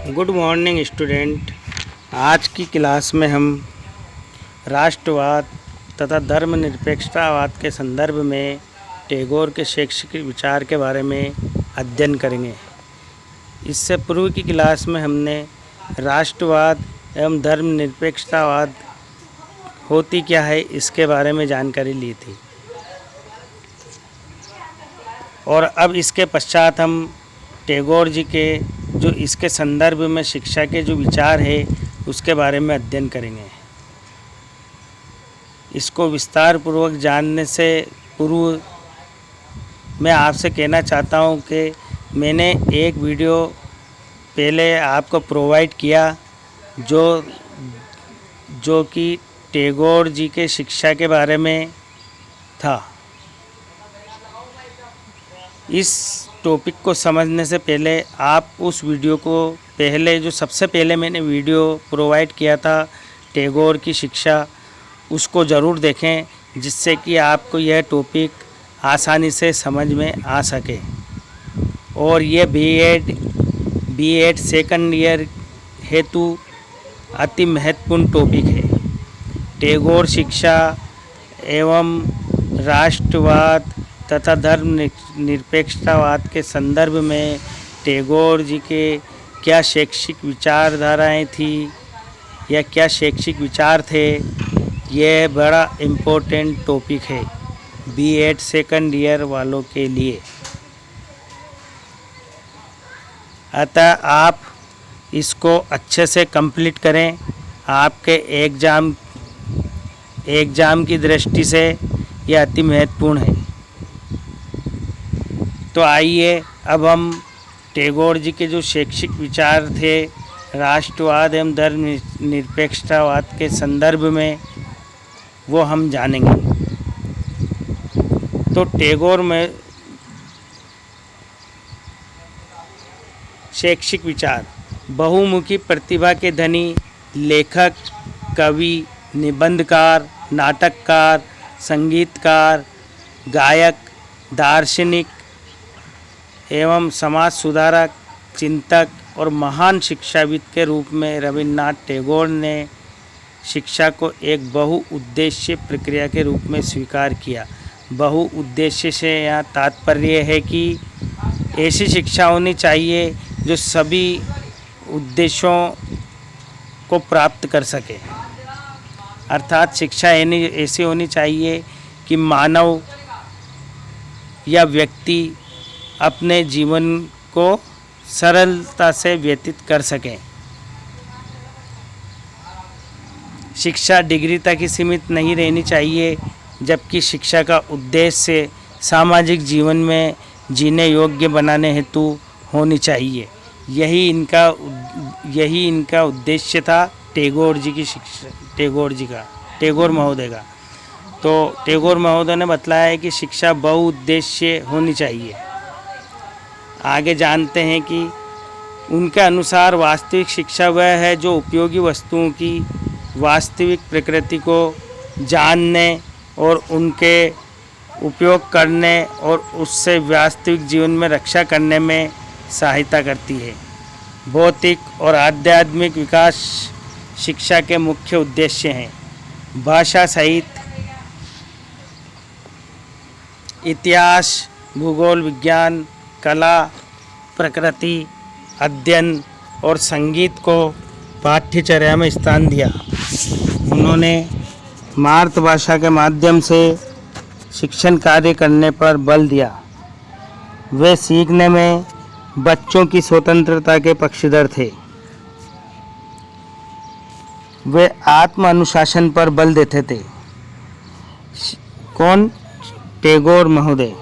Good morning student. आज की class में हम राष्ट्रवाद तथा धर्मनिरपेक्षतावाद के संदर्भ में टैगोर के शैक्षिक विचार के बारे में अध्ययन करेंगे। इससे पूर्व की क्लास में हमने राष्ट्रवाद एवं धर्मनिरपेक्षतावाद होती क्या है इसके बारे में जानकारी ली थी, और अब इसके पश्चात हम टैगोर जी के जो इसके संदर्भ में शिक्षा के जो विचार है उसके बारे में अध्ययन करेंगे। इसको विस्तार पूर्वक जानने से पूर्व मैं आपसे कहना चाहता हूं कि मैंने एक वीडियो पहले आपको प्रोवाइड किया जो कि टैगोर जी के शिक्षा के बारे में था। इस टॉपिक को समझने से पहले आप उस वीडियो को जो सबसे पहले मैंने वीडियो प्रोवाइड किया था टैगोर की शिक्षा, उसको ज़रूर देखें, जिससे कि आपको यह टॉपिक आसानी से समझ में आ सके। और ये बीएड सेकंड ईयर हेतु अति महत्वपूर्ण टॉपिक है। टैगोर शिक्षा एवं राष्ट्रवाद तथा धर्मनिरपेक्षतावाद के संदर्भ में टैगोर जी के क्या शैक्षिक विचारधाराएं थी या क्या शैक्षिक विचार थे, यह बड़ा इम्पोर्टेंट टॉपिक है बीएड सेकंड ईयर वालों के लिए। अतः आप इसको अच्छे से कंप्लीट करें। आपके एग्ज़ाम की दृष्टि से यह अति महत्वपूर्ण है। तो आइए अब हम टैगोर जी के जो शैक्षिक विचार थे राष्ट्रवाद एवं धर्मनिरपेक्षतावाद के संदर्भ में वो हम जानेंगे। तो टैगोर में शैक्षिक विचार बहुमुखी प्रतिभा के धनी लेखक, कवि, निबंधकार, नाटककार, संगीतकार, गायक, दार्शनिक एवं समाज सुधारक, चिंतक और महान शिक्षाविद के रूप में रविन्द्रनाथ टैगोर ने शिक्षा को एक बहुउद्देश्य प्रक्रिया के रूप में स्वीकार किया। बहुउद्देश्य से यहाँ तात्पर्य है कि ऐसी शिक्षा होनी चाहिए जो सभी उद्देश्यों को प्राप्त कर सके। अर्थात शिक्षा ऐसी होनी चाहिए कि मानव या व्यक्ति अपने जीवन को सरलता से व्यतीत कर सकें। शिक्षा डिग्री तक ही सीमित नहीं रहनी चाहिए, जबकि शिक्षा का उद्देश्य सामाजिक जीवन में जीने योग्य बनाने हेतु होनी चाहिए। यही इनका उद्देश्य था टैगोर जी की शिक्षा, टैगोर महोदय का। तो टैगोर महोदय ने बतलाया है कि शिक्षा बहुउद्देश्य होनी चाहिए। आगे जानते हैं कि उनके अनुसार वास्तविक शिक्षा वह है जो उपयोगी वस्तुओं की वास्तविक प्रकृति को जानने और उनके उपयोग करने और उससे वास्तविक जीवन में रक्षा करने में सहायता करती है। भौतिक और आध्यात्मिक विकास शिक्षा के मुख्य उद्देश्य हैं। भाषा सहित इतिहास, भूगोल, विज्ञान, कला, प्रकृति अध्ययन और संगीत को पाठ्यचर्या में स्थान दिया। उन्होंने मातृभाषा के माध्यम से शिक्षण कार्य करने पर बल दिया। वे सीखने में बच्चों की स्वतंत्रता के पक्षधर थे। वे आत्म अनुशासन पर बल देते थे। कौन? टैगोर महोदय।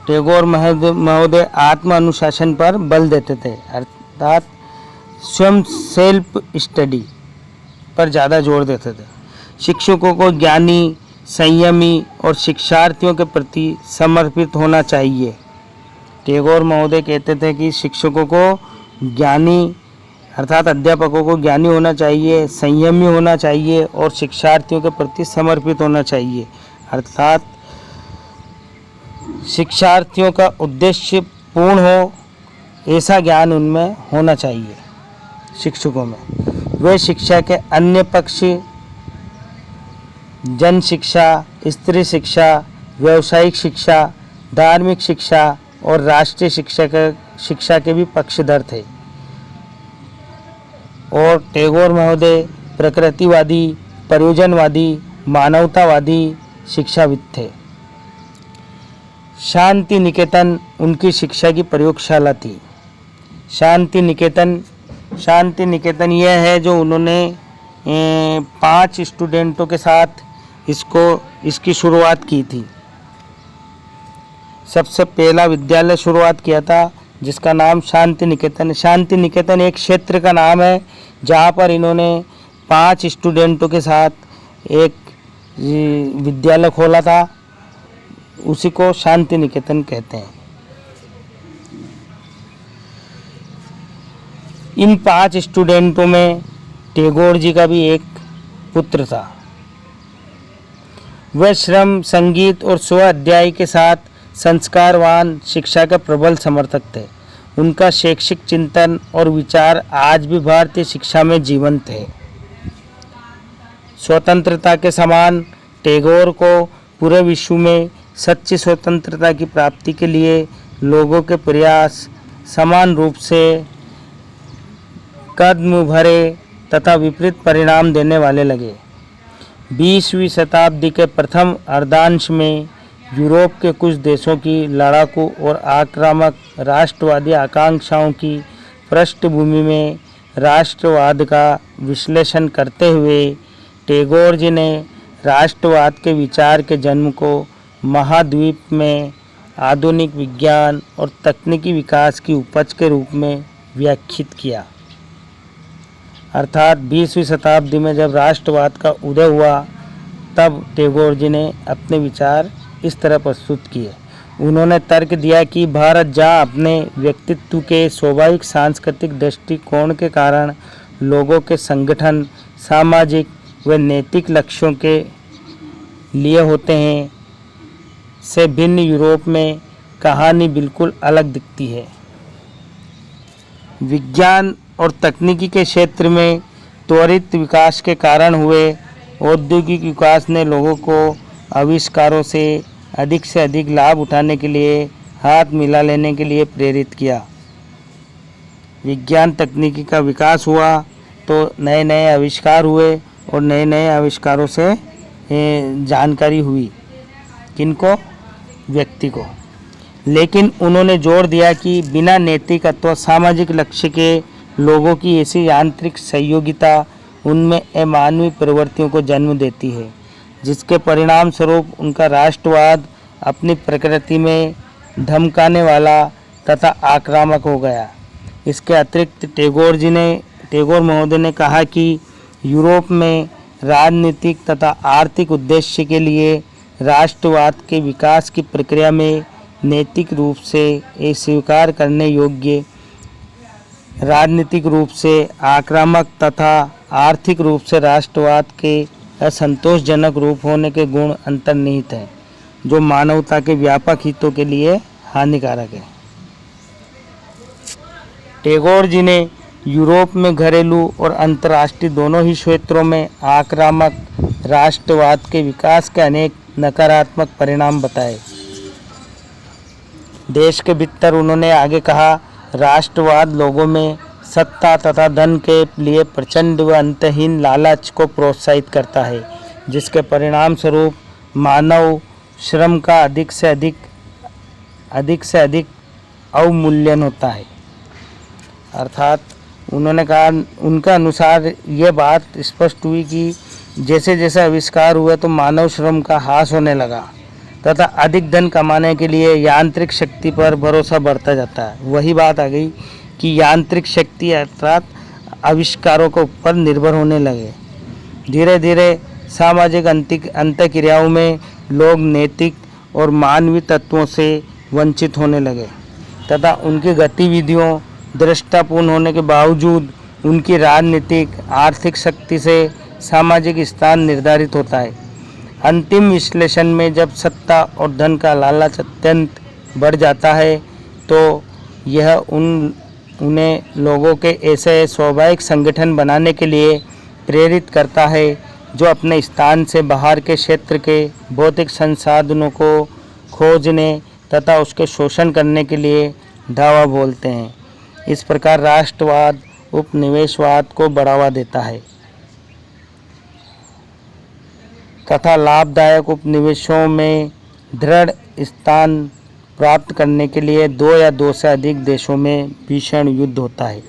टैगोर महोदय आत्म अनुशासन पर बल देते थे, अर्थात स्वयं सेल्फ स्टडी पर ज़्यादा जोर देते थे। शिक्षकों को ज्ञानी, संयमी और शिक्षार्थियों के प्रति समर्पित होना चाहिए। टैगोर महोदय कहते थे कि शिक्षकों को ज्ञानी अर्थात अध्यापकों को ज्ञानी होना चाहिए, संयमी होना चाहिए और शिक्षार्थियों के प्रति समर्पित होना चाहिए। अर्थात शिक्षार्थियों का उद्देश्य पूर्ण हो ऐसा ज्ञान उनमें होना चाहिए। शिक्षकों में। वे शिक्षा के अन्य पक्ष जन शिक्षा, स्त्री शिक्षा, व्यावसायिक शिक्षा, धार्मिक शिक्षा और राष्ट्रीय शिक्षा के भी पक्षधर थे। और टैगोर महोदय प्रकृतिवादी, प्रयोजनवादी, मानवतावादी शिक्षाविद थे। शांति निकेतन उनकी शिक्षा की प्रयोगशाला थी। शांति निकेतन यह है जो उन्होंने 5 स्टूडेंटों के साथ इसकी शुरुआत की थी। सबसे पहला विद्यालय शुरुआत किया था जिसका नाम शांति निकेतन। शांति निकेतन एक क्षेत्र का नाम है जहाँ पर इन्होंने 5 स्टूडेंटों के साथ एक विद्यालय खोला था, उसी को शांति निकेतन कहते हैं। इन 5 स्टूडेंटों में टैगोर जी का भी एक पुत्र था। वह श्रम, संगीत और स्वाध्याय के साथ संस्कारवान शिक्षा के प्रबल समर्थक थे। उनका शैक्षिक चिंतन और विचार आज भी भारतीय शिक्षा में जीवंत है। स्वतंत्रता के समान टैगोर को पूरे विश्व में सच्ची स्वतंत्रता की प्राप्ति के लिए लोगों के प्रयास समान रूप से कदम भरे तथा विपरीत परिणाम देने वाले लगे। 20वीं शताब्दी के प्रथम अर्धांश में यूरोप के कुछ देशों की लड़ाकू और आक्रामक राष्ट्रवादी आकांक्षाओं की पृष्ठभूमि में राष्ट्रवाद का विश्लेषण करते हुए टैगोर जी ने राष्ट्रवाद के विचार के जन्म को महाद्वीप में आधुनिक विज्ञान और तकनीकी विकास की उपज के रूप में व्याख्यायित किया। अर्थात 20वीं शताब्दी में जब राष्ट्रवाद का उदय हुआ तब टैगोर जी ने अपने विचार इस तरह प्रस्तुत किए। उन्होंने तर्क दिया कि भारत जहाँ अपने व्यक्तित्व के स्वाभाविक सांस्कृतिक दृष्टिकोण के कारण लोगों के संगठन, सामाजिक व नैतिक लक्ष्यों के लिए होते हैं, से भिन्न यूरोप में कहानी बिल्कुल अलग दिखती है। विज्ञान और तकनीकी के क्षेत्र में त्वरित विकास के कारण हुए औद्योगिक विकास ने लोगों को आविष्कारों से अधिक लाभ उठाने के लिए हाथ मिला लेने के लिए प्रेरित किया। विज्ञान तकनीकी का विकास हुआ तो नए नए आविष्कार हुए और नए नए आविष्कारों से जानकारी हुई। किनको? व्यक्ति को। लेकिन उन्होंने जोर दिया कि बिना नैतिक अथवा सामाजिक लक्ष्य के लोगों की ऐसी यांत्रिक संयोगिता उनमें अमानवीय प्रवृत्तियों को जन्म देती है, जिसके परिणाम स्वरूप उनका राष्ट्रवाद अपनी प्रकृति में धमकाने वाला तथा आक्रामक हो गया। इसके अतिरिक्त टैगोर महोदय ने कहा कि यूरोप में राजनीतिक तथा आर्थिक उद्देश्य के लिए राष्ट्रवाद के विकास की प्रक्रिया में नैतिक रूप से स्वीकार करने योग्य, राजनीतिक रूप से आक्रामक तथा आर्थिक रूप से राष्ट्रवाद के असंतोषजनक रूप होने के गुण अंतर्निहित हैं, जो मानवता के व्यापक हितों के लिए हानिकारक है। टैगोर जी ने यूरोप में घरेलू और अंतर्राष्ट्रीय दोनों ही क्षेत्रों में आक्रामक राष्ट्रवाद के विकास के अनेक नकारात्मक परिणाम बताए। देश के भीतर उन्होंने आगे कहा, राष्ट्रवाद लोगों में सत्ता तथा धन के लिए प्रचंड व अंतहीन लालच को प्रोत्साहित करता है, जिसके परिणाम स्वरूप मानव श्रम का अधिक से अधिक अवमूल्यन होता है। अर्थात उन्होंने कहा, उनका अनुसार ये बात स्पष्ट हुई कि जैसे जैसे आविष्कार हुए तो मानव श्रम का ह्रास होने लगा तथा अधिक धन कमाने के लिए यांत्रिक शक्ति पर भरोसा बढ़ता जाता है। वही बात आ गई कि यांत्रिक शक्ति अर्थात आविष्कारों के ऊपर निर्भर होने लगे। धीरे धीरे सामाजिक अंतःक्रियाओं में लोग नैतिक और मानवीय तत्वों से वंचित होने लगे तथा उनकी गतिविधियों दृष्टापूर्ण होने के बावजूद उनकी राजनीतिक आर्थिक शक्ति से सामाजिक स्थान निर्धारित होता है। अंतिम विश्लेषण में जब सत्ता और धन का लालच अत्यंत बढ़ जाता है तो यह उन उन्हें लोगों के ऐसे स्वाभाविक संगठन बनाने के लिए प्रेरित करता है जो अपने स्थान से बाहर के क्षेत्र के भौतिक संसाधनों को खोजने तथा उसके शोषण करने के लिए धावा बोलते हैं। इस प्रकार राष्ट्रवाद उपनिवेशवाद को बढ़ावा देता है तथा लाभदायक उपनिवेशों में दृढ़ स्थान प्राप्त करने के लिए दो या दो से अधिक देशों में भीषण युद्ध होता है।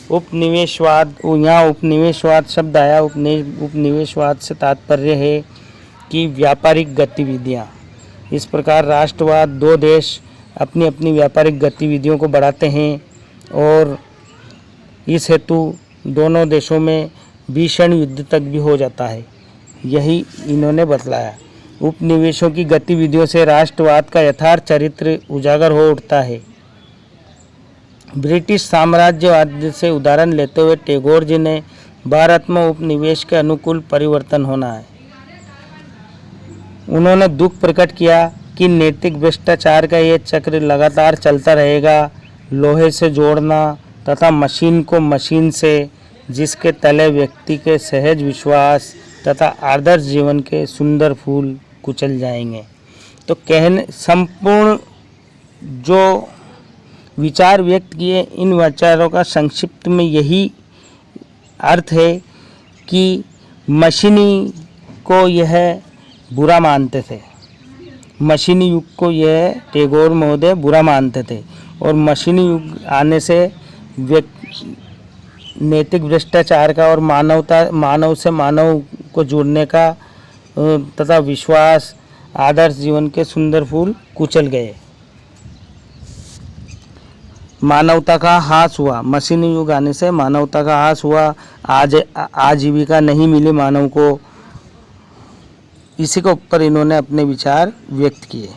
उपनिवेशवाद, यहाँ उपनिवेशवाद शब्द आया। उपनिवेशवाद से तात्पर्य है कि व्यापारिक गतिविधियाँ। इस प्रकार राष्ट्रवाद, दो देश अपनी अपनी व्यापारिक गतिविधियों को बढ़ाते हैं और इस हेतु दोनों देशों में भीषण युद्ध तक भी हो जाता है। यही इन्होंने बतलाया। उपनिवेशों की गतिविधियों से राष्ट्रवाद का यथार्थ चरित्र उजागर हो उठता है। ब्रिटिश साम्राज्यवाद से उदाहरण लेते हुए टैगोर जी ने भारत में उपनिवेश के अनुकूल परिवर्तन होना है। उन्होंने दुख प्रकट किया कि नैतिक भ्रष्टाचार का ये चक्र लगातार चलता रहेगा। लोहे से जोड़ना तथा मशीन को मशीन से, जिसके तले व्यक्ति के सहज विश्वास तथा आदर्श जीवन के सुंदर फूल कुचल जाएंगे। तो कहने संपूर्ण जो विचार व्यक्त किए, इन विचारों का संक्षिप्त में यही अर्थ है कि मशीनी को यह बुरा मानते थे। मशीनी युग को यह टैगोर महोदय बुरा मानते थे और मशीनी युग आने से नैतिक भ्रष्टाचार का और मानव से मानव को जुड़ने का तथा विश्वास, आदर्श जीवन के सुंदर फूल कुचल गए। मानवता का ह्रास हुआ। मशीनी युग आने से मानवता का ह्रास हुआ। आज आजीविका नहीं मिली मानव को। इसी के ऊपर इन्होंने अपने विचार व्यक्त किए।